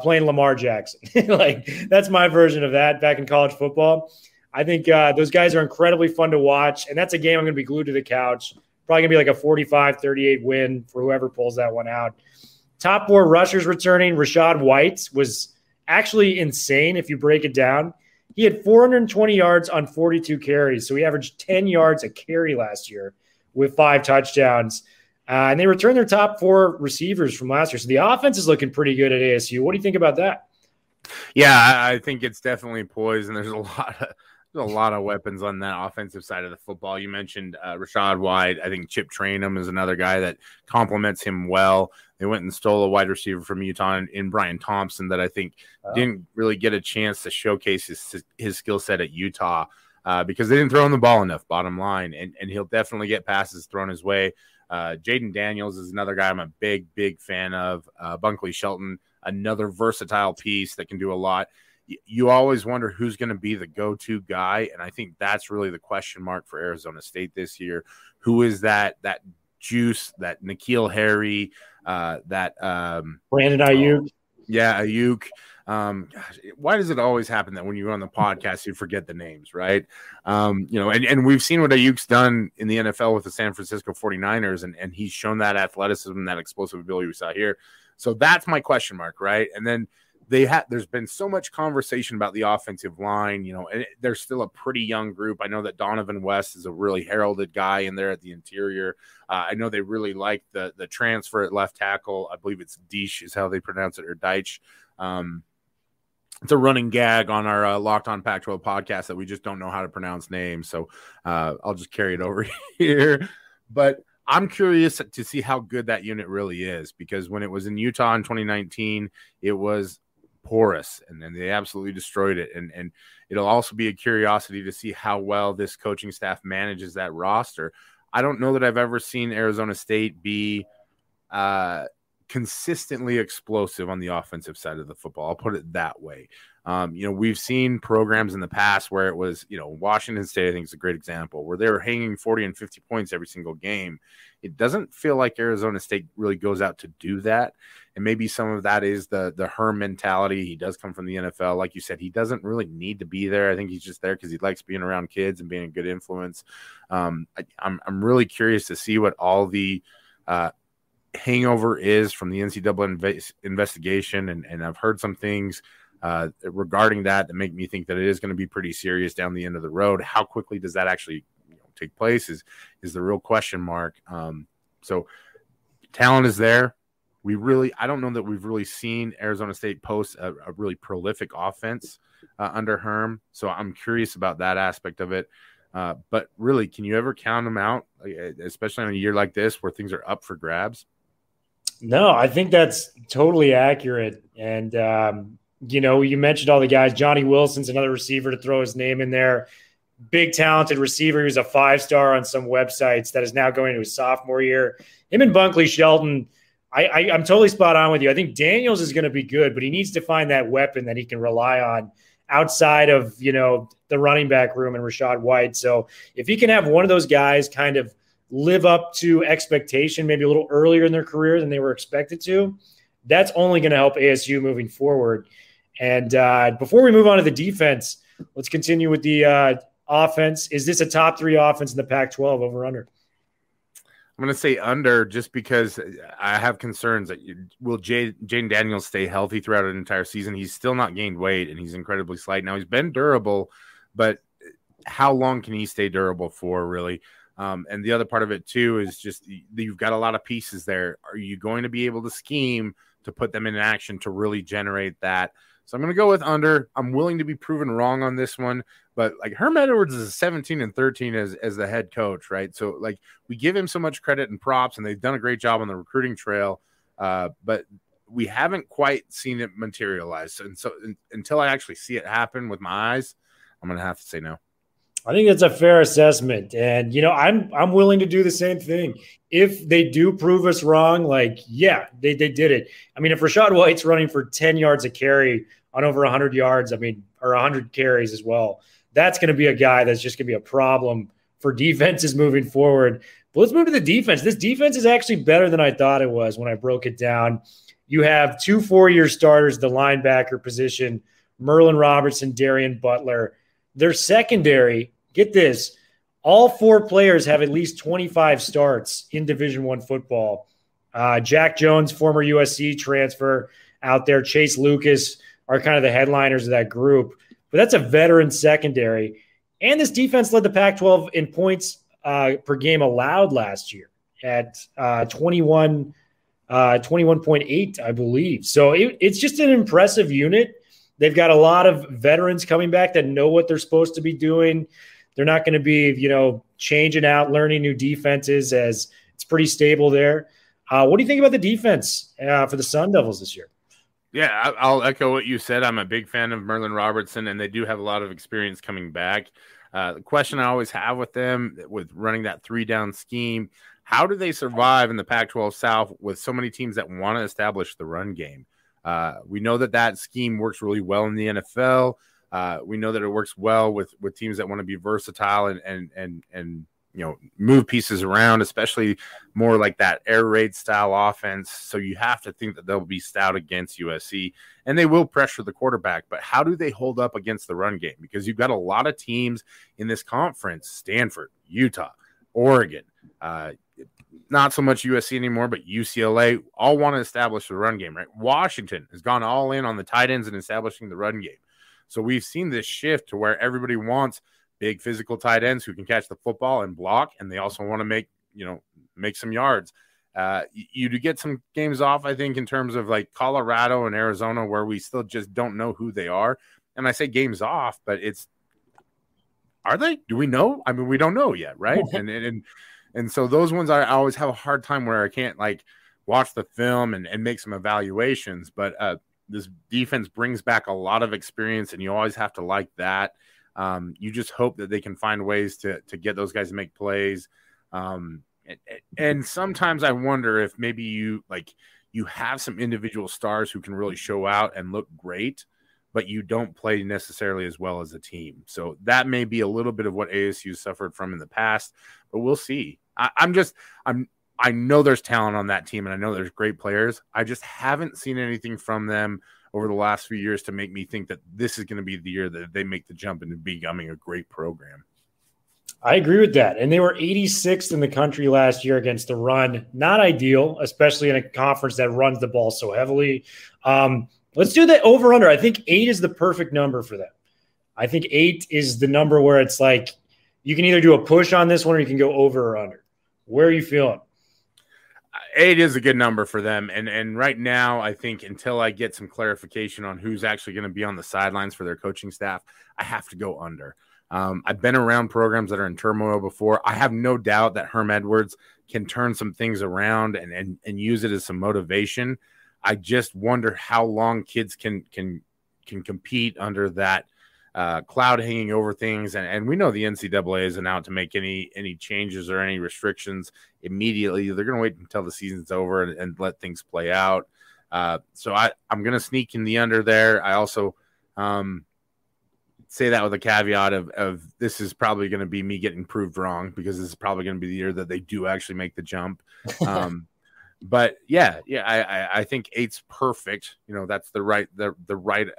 playing Lamar Jackson. Like, that's my version of that back in college football. I think those guys are incredibly fun to watch, and that's a game I'm going to be glued to the couch. Probably going to be like a 45-38 win for whoever pulls that one out. Top 4 rushers returning. Rachaad White was actually insane if you break it down. He had 420 yards on 42 carries, so he averaged 10 yards a carry last year with 5 touchdowns. And they returned their top 4 receivers from last year. So the offense is looking pretty good at ASU. What do you think about that? Yeah, I think it's definitely poised, and there's a lot of weapons on that offensive side of the football. You mentioned Rachaad White. I think Chip Trainum is another guy that complements him well. They went and stole a wide receiver from Utah in Brian Thompson that I think didn't really get a chance to showcase his skill set at Utah because they didn't throw him the ball enough, bottom line. And he'll definitely get passes thrown his way. Jaden Daniels is another guy I'm a big fan of. Bunkley Shelton, another versatile piece that can do a lot. You always wonder who's going to be the go-to guy, and I think that's really the question mark for Arizona State this year. Who is that juice, that N'Keal Harry, that Brandon Ayuk? Ayuk. Gosh, why does it always happen that when you're on the podcast you forget the names, right? And we've seen what Ayuk's done in the NFL with the San Francisco 49ers, and he's shown that athleticism, that explosive ability we saw here. So that's my question mark, right? And then there's been so much conversation about the offensive line, and they're still a pretty young group. I know that Donovan West is a really heralded guy in there at the interior. I know they really like the transfer at left tackle. I believe it's Deitch is how they pronounce it, or Deitch. It's a running gag on our Locked On Pac-12 podcast that we just don't know how to pronounce names. So I'll just carry it over here. But I'm curious to see how good that unit really is, because when it was in Utah in 2019, it was porous, and then they absolutely destroyed it. And it'll also be a curiosity to see how well this coaching staff manages that roster. I don't know that I've ever seen Arizona State be consistently explosive on the offensive side of the football. I'll put it that way. We've seen programs in the past where it was, Washington State, I think is a great example, where they were hanging 40 and 50 points every single game. It doesn't feel like Arizona State really goes out to do that. And maybe some of that is the Herm mentality. He does come from the NFL. Like you said, he doesn't really need to be there. I think he's just there because he likes being around kids and being a good influence. I'm really curious to see what all the hangover is from the NCAA investigation. And I've heard some things regarding that make me think that it is going to be pretty serious down the end of the road. How quickly does that actually take place is the real question mark. So talent is there. I don't know that we've really seen Arizona State post a really prolific offense under Herm. So I'm curious about that aspect of it. But really, can you ever count them out, especially on a year like this where things are up for grabs? No, I think that's totally accurate. And, you mentioned all the guys. Johnny Wilson's another receiver to throw his name in there. Big, talented receiver. He was a 5-star on some websites that is now going into his sophomore year. Him and Bunkley Shelton, I'm totally spot on with you. I think Daniels is going to be good, but he needs to find that weapon that he can rely on outside of, the running back room and Rachaad White. So if he can have one of those guys kind of live up to expectation maybe a little earlier in their career than they were expected to, that's only going to help ASU moving forward. And before we move on to the defense, let's continue with the offense. Is this a top 3 offense in the Pac-12, over under? I'm going to say under, just because I have concerns that will Jaden Daniels stay healthy throughout an entire season. He's still not gained weight, and he's incredibly slight. Now, he's been durable, but how long can he stay durable for, really? And the other part of it, too, is just you've got a lot of pieces there. Are you going to be able to scheme to put them in action to really generate that? So I'm going to go with under. I'm willing to be proven wrong on this one, but Herm Edwards is 17-13 as the head coach, right? So we give him so much credit and props, and they've done a great job on the recruiting trail, but we haven't quite seen it materialize. And so until I actually see it happen with my eyes, I'm going to have to say no. I think that's a fair assessment. And, I'm willing to do the same thing. If they do prove us wrong, they did it. I mean, if Rachaad White's running for 10 yards a carry on over 100 yards, or 100 carries as well, that's going to be a guy that's just going to be a problem for defenses moving forward. Well, let's move to the defense. This defense is actually better than I thought it was when I broke it down. You have 2 4-year starters at the linebacker position, Merlin Robertson, Darian Butler. Their secondary, get this, all 4 players have at least 25 starts in Division I football. Jack Jones, former USC transfer out there, Chase Lucas are kind of the headliners of that group. But that's a veteran secondary. And this defense led the Pac-12 in points per game allowed last year at 21.8, I believe. So it's just an impressive unit. They've got a lot of veterans coming back that know what they're supposed to be doing. They're not going to be, changing out, learning new defenses, as it's pretty stable there. What do you think about the defense for the Sun Devils this year? Yeah, I'll echo what you said. I'm a big fan of Merlin Robertson, and they do have a lot of experience coming back. The question I always have with them, with running that 3-down scheme, how do they survive in the Pac-12 South with so many teams that want to establish the run game? We know that scheme works really well in the NFL. We know that it works well with teams that want to be versatile and move pieces around, especially more like that air raid style offense. So you have to think that they'll be stout against USC, and they will pressure the quarterback. But how do they hold up against the run game? Because you've got a lot of teams in this conference, Stanford, Utah, Oregon, not so much USC anymore, but UCLA, all want to establish the run game, right? Washington has gone all in on the tight ends and establishing the run game. So we've seen this shift to where everybody wants big physical tight ends who can catch the football and block, and they also want to make some yards. You do get some games off, I think, in terms of like Colorado and Arizona, where we still just don't know who they are. And I say games off, but are they? Do we know? I mean, we don't know yet, right? And so those ones I always have a hard time where I can't like watch the film and make some evaluations. But this defense brings back a lot of experience, and you always have to like that. You just hope that they can find ways to get those guys to make plays. And sometimes I wonder if maybe you have some individual stars who can really show out and look great, but you don't play necessarily as well as a team. So that may be a little bit of what ASU suffered from in the past, but we'll see. I know there's talent on that team, and I know there's great players. I just haven't seen anything from them over the last few years to make me think that this is going to be the year that they make the jump into becoming a great program. I agree with that. And they were 86th in the country last year against the run. Not ideal, especially in a conference that runs the ball so heavily. Let's do the over-under. I think 8 is the perfect number for them. I think 8 is the number where it's like you can either do a push on this one or you can go over or under. Where are you feeling? 8 is a good number for them. And right now, I think until I get some clarification on who's actually going to be on the sidelines for their coaching staff, I have to go under. I've been around programs that are in turmoil before. I have no doubt that Herm Edwards can turn some things around and use it as some motivation. I just wonder how long kids can compete under that cloud hanging over things. And we know the NCAA isn't out to make any changes or any restrictions immediately. They're going to wait until the season's over and let things play out. So I'm going to sneak in the under there. I also say that with a caveat of this is probably going to be me getting proved wrong, because this is probably going to be the year that they do actually make the jump. But yeah, I think 8's perfect. That's the right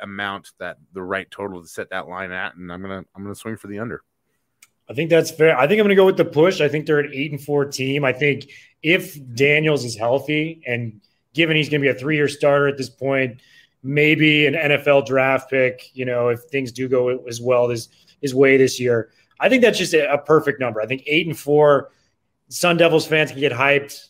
amount, that the right total to set that line at, and I'm gonna swing for the under. I think that's fair. I think I'm gonna go with the push. I think they're an 8-4 team. I think if Daniels is healthy, and given he's gonna be a 3-year starter at this point, maybe an NFL draft pick, if things do go as well as his way this year, I think that's just a perfect number. I think 8-4, Sun Devils fans can get hyped.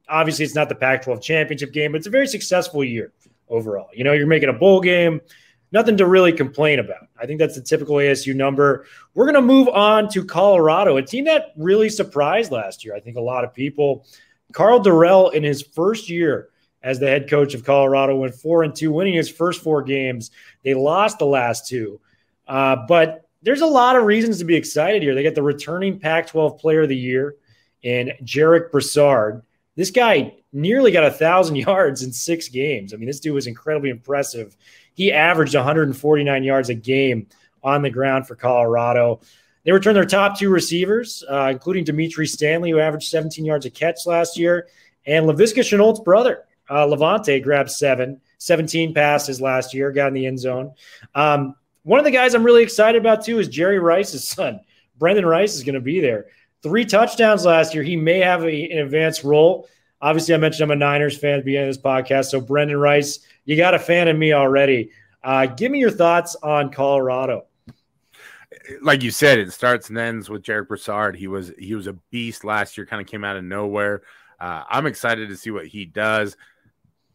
Obviously it's not the Pac-12 championship game, but it's a very successful year overall. You're making a bowl game, nothing to really complain about. I think that's the typical ASU number. We're going to move on to Colorado, a team that really surprised last year. I think a lot of people. Karl Dorrell, in his first year as the head coach of Colorado, went 4-2, winning his first 4 games. They lost the last 2. But there's a lot of reasons to be excited here. They get the returning Pac-12 player of the year in Jarek Broussard. This guy nearly got 1,000 yards in 6 games. I mean, this dude was incredibly impressive. He averaged 149 yards a game on the ground for Colorado. They returned their top 2 receivers, including Dimitri Stanley, who averaged 17 yards a catch last year, and Laviska Shenault's brother, Levante, grabbed 17 passes last year, got in the end zone. One of the guys I'm really excited about, too, is Jerry Rice's son. Brendan Rice is going to be there. 3 touchdowns last year. He may have an advanced role. Obviously, I mentioned I'm a Niners fan at the beginning of this podcast, so Brendan Rice, you got a fan in me already. Give me your thoughts on Colorado. Like you said, it starts and ends with Jarek Broussard. He was a beast last year, kind of came out of nowhere. I'm excited to see what he does.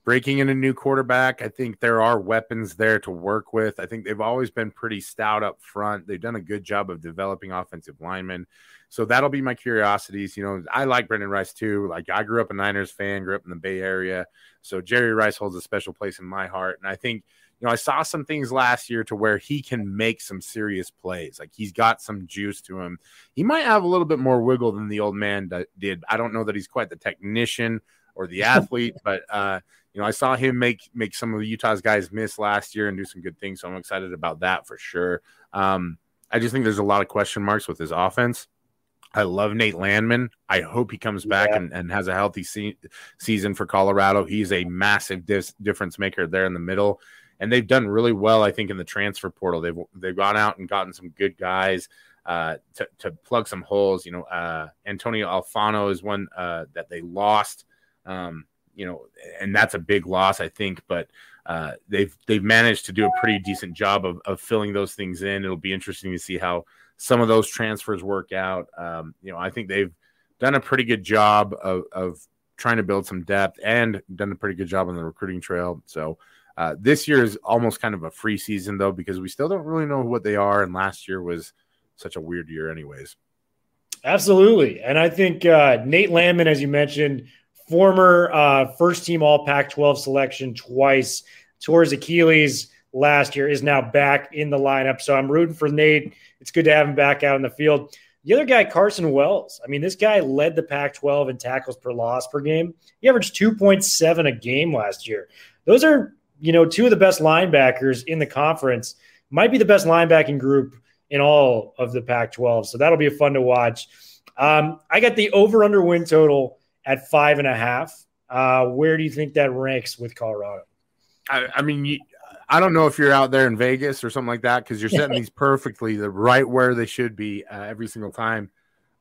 Breaking in a new quarterback, I think there are weapons there to work with. I think they've always been pretty stout up front. They've done a good job of developing offensive linemen. So that'll be my curiosities. I like Brendan Rice too. Like, I grew up a Niners fan, grew up in the Bay Area. So Jerry Rice holds a special place in my heart. And I think, I saw some things last year to where he can make some serious plays. Like, he's got some juice to him. He might have a little bit more wiggle than the old man did. I don't know that he's quite the technician or the athlete, but I saw him make some of Utah's guys miss last year and do some good things. So I'm excited about that for sure. I just think there's a lot of question marks with his offense. I love Nate Landman. I hope he comes back and has a healthy season for Colorado. He's a massive difference maker there in the middle. And they've done really well, I think, in the transfer portal. They've gone out and gotten some good guys to plug some holes. Antonio Alfano is one that they lost, and that's a big loss, I think. But they've managed to do a pretty decent job of filling those things in. It'll be interesting to see how some of those transfers work out. I think they've done a pretty good job of trying to build some depth and done a pretty good job on the recruiting trail. So this year is almost kind of a free season, though, because we still don't really know what they are. And last year was such a weird year anyways. Absolutely. And I think Nate Landman, as you mentioned, former first-team All-Pac-12 selection twice, tore his Achilles last year, is now back in the lineup. So I'm rooting for Nate. It's good to have him back out in the field. The other guy, Carson Wells. I mean, this guy led the Pac-12 in tackles per loss per game. He averaged 2.7 a game last year. Those are, 2 of the best linebackers in the conference. Might be the best linebacking group in all of the Pac-12. So that'll be fun to watch. I got the over-under win total at 5.5. Where do you think that ranks with Colorado? I mean, I don't know if you're out there in Vegas or something like that, because you're setting these perfectly right where they should be every single time.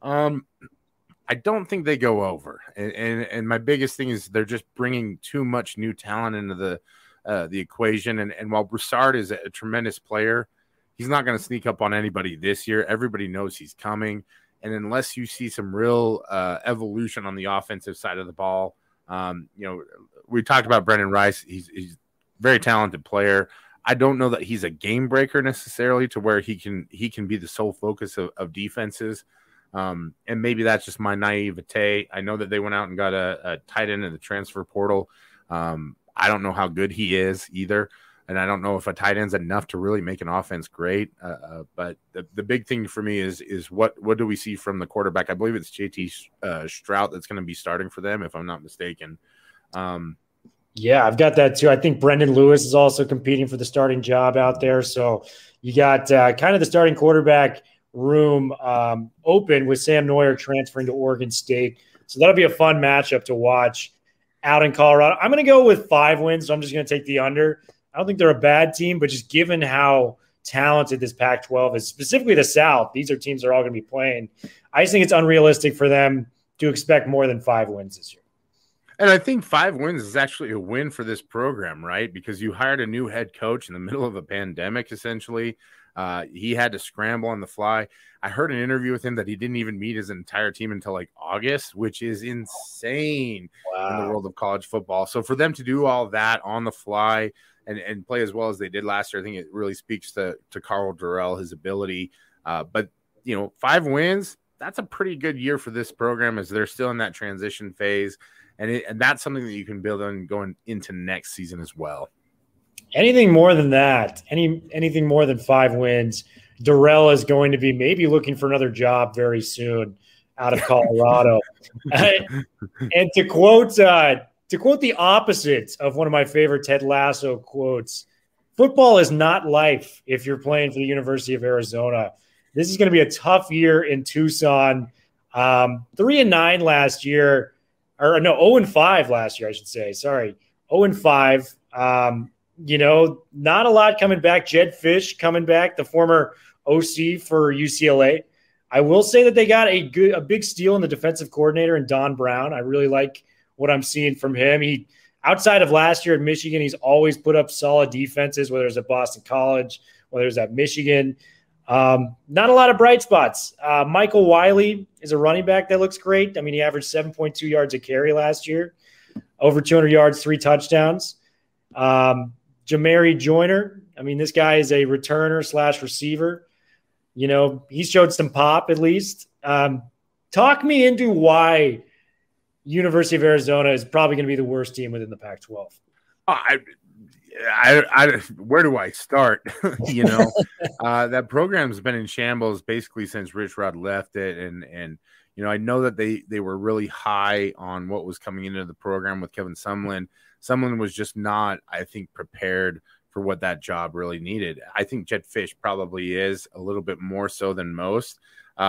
I don't think they go over. And my biggest thing is they're just bringing too much new talent into the equation. And while Broussard is a tremendous player, he's not going to sneak up on anybody this year. Everybody knows he's coming. And unless you see some real evolution on the offensive side of the ball, we talked about Brendan Rice. He's very talented player. I don't know that he's a game breaker necessarily to where he can be the sole focus of defenses. And maybe that's just my naivete. I know that they went out and got a tight end in the transfer portal. I don't know how good he is either. And I don't know if a tight end's enough to really make an offense great. But the big thing for me is what do we see from the quarterback? I believe it's JT Strout that's going to be starting for them, if I'm not mistaken. Yeah, I've got that too. I think Brendan Lewis is also competing for the starting job out there. So you got kind of the starting quarterback room open with Sam Neuer transferring to Oregon State. So that'll be a fun matchup to watch out in Colorado. I'm going to go with 5 wins, so I'm just going to take the under. I don't think they're a bad team, but just given how talented this Pac-12 is, specifically the South, these are teams that are all going to be playing. I just think it's unrealistic for them to expect more than 5 wins this year. And I think 5 wins is actually a win for this program, right? Because you hired a new head coach in the middle of a pandemic, essentially. He had to scramble on the fly. I heard an interview with him that he didn't even meet his entire team until like August, which is insane in the world of college football. So for them to do all that on the fly and play as well as they did last year, I think it really speaks to Carl Durrell, his ability. But, 5 wins, that's a pretty good year for this program as they're still in that transition phase. And that's something that you can build on going into next season as well. Anything more than that, anything more than 5 wins, Durrell is going to be maybe looking for another job very soon out of Colorado. And to quote the opposite of one of my favorite Ted Lasso quotes, football is not life if you're playing for the University of Arizona. This is going to be a tough year in Tucson. 3-9 last year, or no, 0-5 last year, I should say. Sorry, 0-5. Not a lot coming back. Jed Fish coming back, the former OC for UCLA. I will say that they got a big steal in the defensive coordinator in Don Brown. I really like what I'm seeing from him. He, outside of last year at Michigan, he's always put up solid defenses, whether it's at Boston College, whether it's at Michigan. Not a lot of bright spots. Michael Wiley is a running back that looks great. I mean, he averaged 7.2 yards a carry last year, over 200 yards, 3 touchdowns. Jamari Joyner, I mean, this guy is a returner / receiver. He showed some pop at least. Talk me into why University of Arizona is probably going to be the worst team within the Pac-12. Where do I start? That program's been in shambles basically since Rich Rod left it. And I know that they were really high on what was coming into the program with Kevin Sumlin. Sumlin was just not, I think, prepared for what that job really needed. I think Jed Fish probably is a little bit more so than most.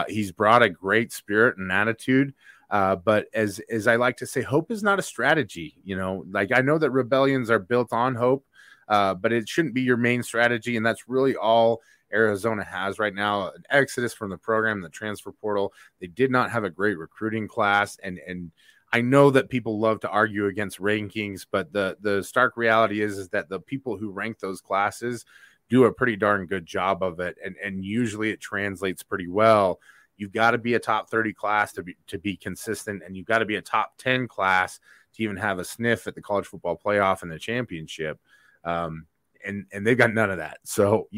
He's brought a great spirit and attitude. But as I like to say, hope is not a strategy. I know that rebellions are built on hope, but it shouldn't be your main strategy. And that's really all Arizona has right now. An exodus from the program, the transfer portal. They did not have a great recruiting class. And I know that people love to argue against rankings, but the stark reality is that the people who rank those classes do a pretty darn good job of it. And usually it translates pretty well. You've got to be a top 30 class to be consistent, and you've got to be a top 10 class to even have a sniff at the college football playoff and the championship. And they've got none of that. So,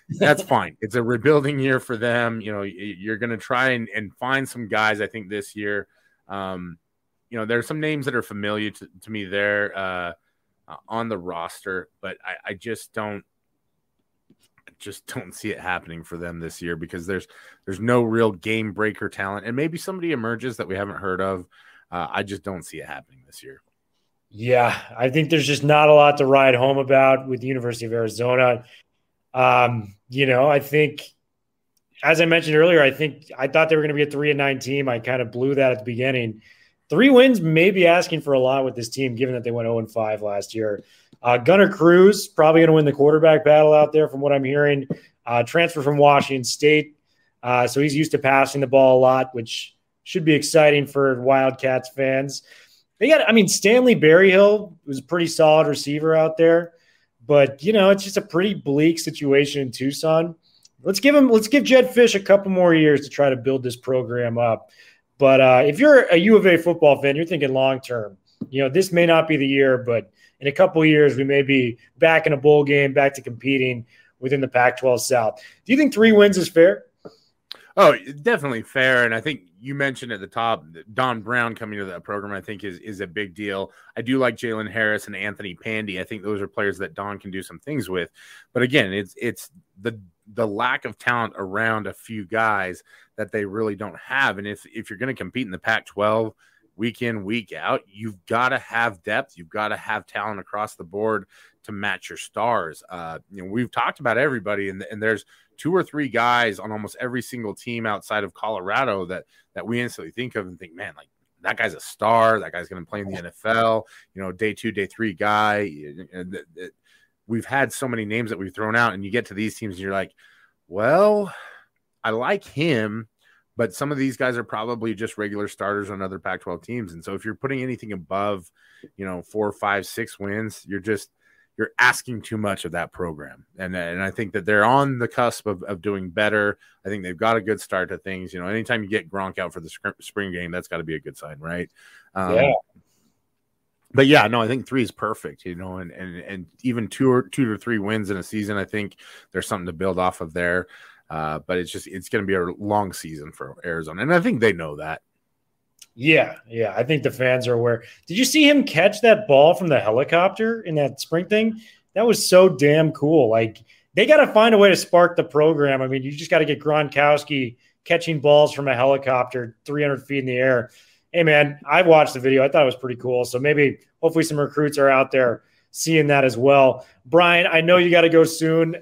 that's fine. It's a rebuilding year for them. You're going to try and find some guys, I think, this year. There's some names that are familiar to me there on the roster, but I just don't see it happening for them this year because there's no real game breaker talent, and maybe somebody emerges that we haven't heard of. I just don't see it happening this year. Yeah, I think there's just not a lot to ride home about with the University of Arizona. I think, as I mentioned earlier, I thought they were going to be a 3-9 team. I kind of blew that at the beginning. 3 wins may be asking for a lot with this team, given that they went 0-5 last year. Gunnar Cruz probably going to win the quarterback battle out there from what I'm hearing. Transfer from Washington State. So he's used to passing the ball a lot, which should be exciting for Wildcats fans. Stanley Berryhill was a pretty solid receiver out there. But, it's just a pretty bleak situation in Tucson. Let's give Jed Fish a couple more years to try to build this program up. But if you're a U of A football fan, you're thinking long-term. This may not be the year, but in a couple of years, we may be back in a bowl game, back to competing within the Pac-12 South. Do you think 3 wins is fair? Oh, definitely fair. And I think you mentioned at the top, Don Brown coming to that program, I think is a big deal. I do like Jalen Harris and Anthony Pandy. I think those are players that Don can do some things with. But again, it's the lack of talent around a few guys that they really don't have. And if you're going to compete in the Pac-12 week in, week out, you've got to have depth. You've got to have talent across the board to match your stars. We've talked about everybody, and there's 2 or 3 guys on almost every single team outside of Colorado that we instantly think of and think, man, like that guy's a star. That guy's going to play in the NFL, day 2, day 3 guy. We've had so many names that we've thrown out, and you get to these teams and you're like, well, I like him, but some of these guys are probably just regular starters on other Pac-12 teams. And so if you're putting anything above, 4, 5, 6 wins, you're asking too much of that program. And I think that they're on the cusp of doing better. I think they've got a good start to things. Anytime you get Gronk out for the spring game, that's got to be a good sign, right? Yeah. But yeah, no, I think 3 is perfect, and even 2 to 3 wins in a season, I think there's something to build off of there. But it's going to be a long season for Arizona, and I think they know that. Yeah, I think the fans are aware. Did you see him catch that ball from the helicopter in that spring thing? That was so damn cool. Like, they got to find a way to spark the program. I mean, you just got to get Gronkowski catching balls from a helicopter 300 feet in the air. Hey, man, I watched the video. I thought it was pretty cool. So hopefully some recruits are out there seeing that as well. Bryan, I know you got to go soon.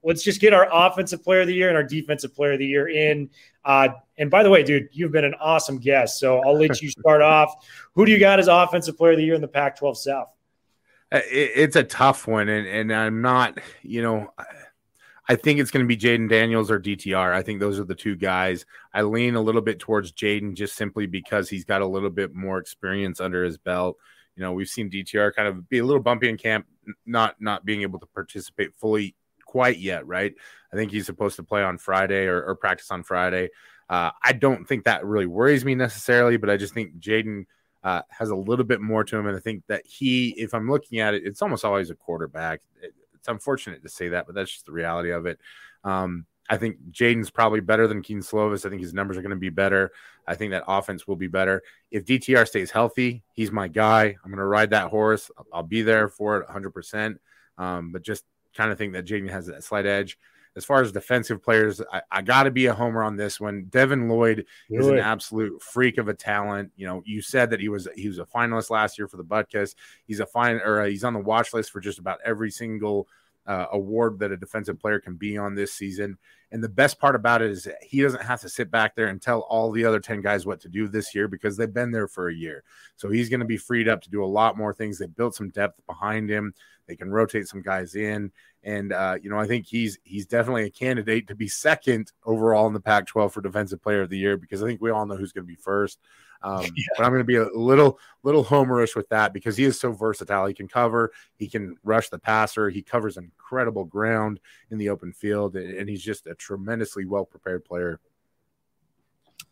let's just get our offensive player of the year and our defensive player of the year in. And by the way, dude, you've been an awesome guest, so I'll let you start off. Who do you got as offensive player of the year in the Pac-12 South? It's a tough one, and I'm not, I think it's going to be Jaden Daniels or DTR. I think those are the two guys. I lean a little bit towards Jaden just simply because he's got a little bit more experience under his belt. We've seen DTR kind of be a little bumpy in camp, not being able to participate fully quite yet, right? I think he's supposed to play on Friday or practice on Friday. I don't think that really worries me necessarily, but I just think Jaden has a little bit more to him. And I think that if I'm looking at it, it's almost always a quarterback. It's unfortunate to say that, but that's just the reality of it. I think Jaden's probably better than Keaton Slovis. I think his numbers are going to be better. I think that offense will be better. If DTR stays healthy, he's my guy. I'm going to ride that horse. I'll be there for it 100%. But just kind of think that Jaden has that slight edge. As far as defensive players, I got to be a homer on this one. Devin Lloyd is an absolute freak of a talent. You said that he was a finalist last year for the Butkus. He's he's on the watch list for just about every single award that a defensive player can be on this season. And the best part about it is that he doesn't have to sit back there and tell all the other 10 guys what to do this year because they've been there for a year. So he's going to be freed up to do a lot more things. They built some depth behind him. They can rotate some guys in. And, I think he's definitely a candidate to be second overall in the Pac-12 for Defensive Player of the Year because I think we all know who's going to be first. But I'm going to be a little homerish with that because he is so versatile. He can cover. He can rush the passer. He covers incredible ground in the open field, and he's just a tremendously well-prepared player.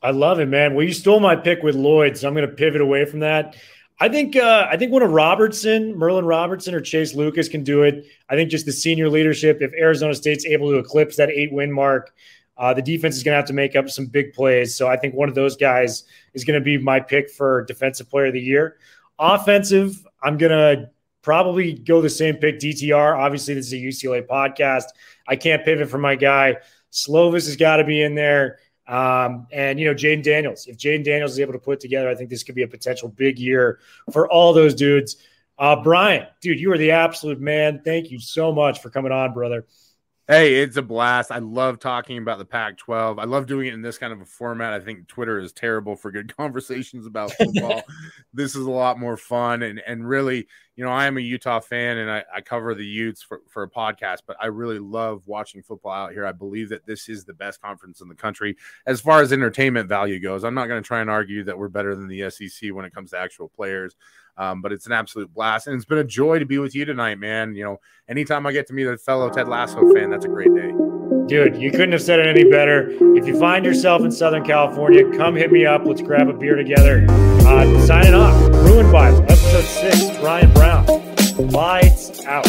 I love it, man. Well, you stole my pick with Lloyd, so I'm going to pivot away from that. I think one of Merlin Robertson or Chase Lucas can do it. I think just the senior leadership, if Arizona State's able to eclipse that 8-win mark, the defense is going to have to make up some big plays. So I think one of those guys is going to be my pick for Defensive Player of the Year. Offensive, I'm going to probably go the same pick, DTR. Obviously, this is a UCLA podcast. I can't pivot from my guy. Slovis has got to be in there. And Jaden Daniels. If Jaden Daniels is able to put together, I think this could be a potential big year for all those dudes. Bryan, dude, you are the absolute man. Thank you so much for coming on, brother. Hey, it's a blast. I love talking about the Pac-12. I love doing it in this kind of a format. I think Twitter is terrible for good conversations about football. This is a lot more fun. And really, I am a Utah fan and I cover the Utes for a podcast, but I really love watching football out here. I believe that this is the best conference in the country as far as entertainment value goes. I'm not going to try and argue that we're better than the SEC when it comes to actual players. But it's an absolute blast. And it's been a joy to be with you tonight, man. Anytime I get to meet a fellow Ted Lasso fan, that's a great day. Dude, you couldn't have said it any better. If you find yourself in Southern California, come hit me up. Let's grab a beer together. Signing off. Bruin Bible, episode 6, Bryan Brown. Lights out.